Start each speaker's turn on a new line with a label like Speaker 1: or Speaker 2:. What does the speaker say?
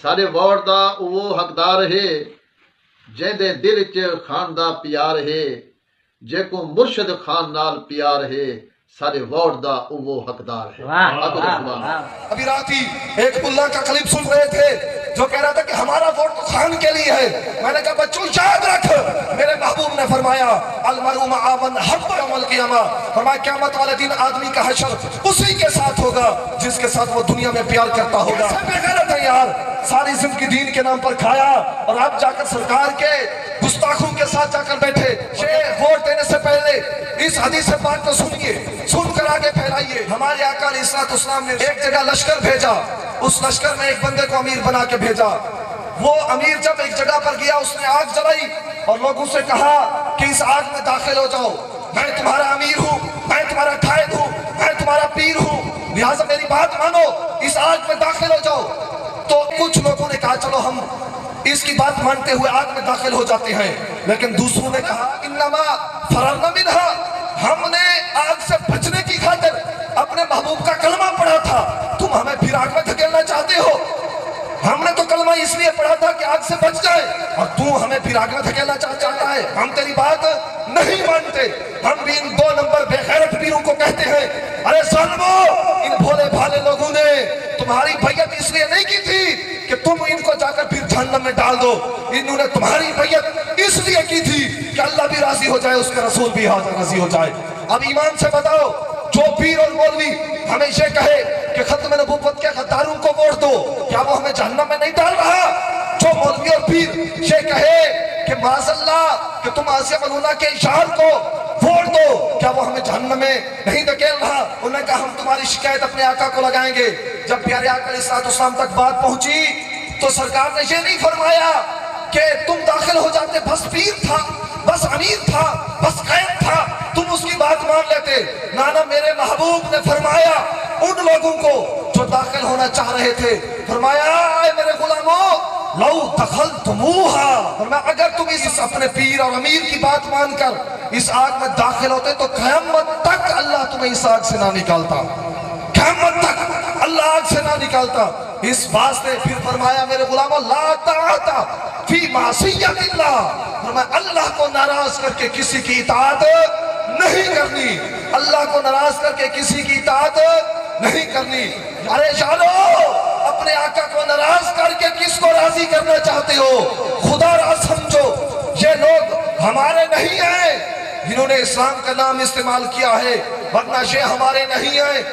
Speaker 1: سارے ووٹ دا وہ حقدار ہے جیندے دل چ خان دا پیار ہے جے کو مرشد خان نال پیار ہے سارے ووٹ دا وہ حقدار ہے۔
Speaker 2: ابھی رات ہی ایک ملا کا کلپ سن رہے تھے جو کہہ رہا تھا کہ ہمارا ووٹ خان کے لیے ہے۔ میں نے کہا بچوں یاد رکھ، میرے محبوب نے فرمایا المرء مع من حب یوم القیامہ، فرمایا قیامت والے دن آدمی کا حشر اسی کے ساتھ ہوگا جس کے ساتھ وہ دنیا میں پیار کرتا ہوگا۔ بے غیرت ہے یار، ساری زندگی دین کے نام پر کھایا اور اب جا کر سرکار کے گستاخوں کے ساتھ جا کر بیٹھے۔ ووٹ دینے سے پہلے اس حدیث پاک کو سنیے، سن کر آگے پھیلائیے۔ ہمارے آقا علیہ السلام نے ایک جگہ لشکر بھیجا، اس لشکر میں ایک بندے کو امیر بنا کے بھیجا۔ وہ امیر جب ایک جگہ پر گیا اس نے آگ جلائی اور لوگوں سے کہا کہ اس آگ میں داخل ہو جاؤ، میں تمہارا امیر ہوں، میں تمہارا قائد ہوں، میں تمہارا پیر ہوں، لہٰذا میری بات مانو، اس آگ میں داخل ہو جاؤ۔ تو کچھ لوگوں نے کہا چلو ہم اس کی بات مانتے ہوئے آگ میں داخل ہو جاتے ہیں، لیکن دوسروں نے کہا انما فررنا منہا، ہم نے آگ سے بچنے کی خاطر اپنے محبوب کا کلمہ پڑھا تھا، تم ہمیں پھر آگ میں دھکیلنا چاہتے ہو؟ ہم نے تو کلمہ اس لیے پڑھا تھا کہ آگ سے بچ جائے اور تو ہمیں پھر آگ میں دھکیلنا چاہتا ہے۔ ہم تیری بات نہیں مانتے۔ ہم بھی ان 2 نمبر بے غیرت پیروں کو کہتے ہیں ارے ظالمو، ان بھولے بھالے لوگوں نے تمہاری بیعت اس لیے نہیں کی تھی کہ تم ان کو جا کر پھر جہنم میں ڈال دو، انہوں نے تمہاری بیعت اس لیے کی تھی کہ اللہ بھی راضی ہو جائے، اس کے رسول بھی راضی ہو جائے۔ اب ایمان سے بتاؤ، جو پیر اور مولوی ہمیں یہ کہے کہ ختم نبوت کے غداروں کو ووٹ دو، کیا وہ ہمیں جہنم میں نہیں ڈال رہا؟ جو مولوی اور پیر یہ کہے کہ معاذ اللہ کہ تم آسیہ ملونہ کے اشعار کو ووٹ دو، کیا وہ ہمیں جہنم میں نہیں دھکیل رہا؟ انہوں نے کہا ہم تمہاری شکایت اپنے آقا کو لگائیں گے۔ جب پیارے آقا علیہ السلام تک بات پہنچی تو سرکار نے یہ نہیں فرمایا کہ تم داخل ہو جاتے، بس پیر تھا، بس امیر تھا، بس قائد تھا، تم اس کی بات مان لیتے۔ نانا، میرے محبوب نے فرمایا ان لوگوں کو جو داخل ہونا چاہ رہے تھے، فرمایا اے میرے غلاموں لو دخلتموہا، فرمایا اگر تم اس اپنے پیر اور امیر کی بات مان کر اس آگ میں داخل ہوتے تو قیامت تک اللہ تمہیں اس آگ سے نہ نکالتا، قیامت تک اللہ آگ سے نہ نکالتا۔ اس واسطے پھر فرمایا میرے غلاموں لا طاعت فی معصیت اللہ، فرمایا اللہ کو ناراض کر کے کسی کی اطاعت نہیں کرنی، اللہ کو ناراض کر کے کسی کی اطاعت نہیں کرنی۔ ارے جانو، اپنے آقا کو ناراض کر کے کس کو راضی کرنا چاہتے ہو؟ خدا را سمجھو، یہ لوگ ہمارے نہیں ہیں، جنہوں نے اسلام کا نام استعمال کیا ہے، ورنہ یہ ہمارے نہیں ہیں۔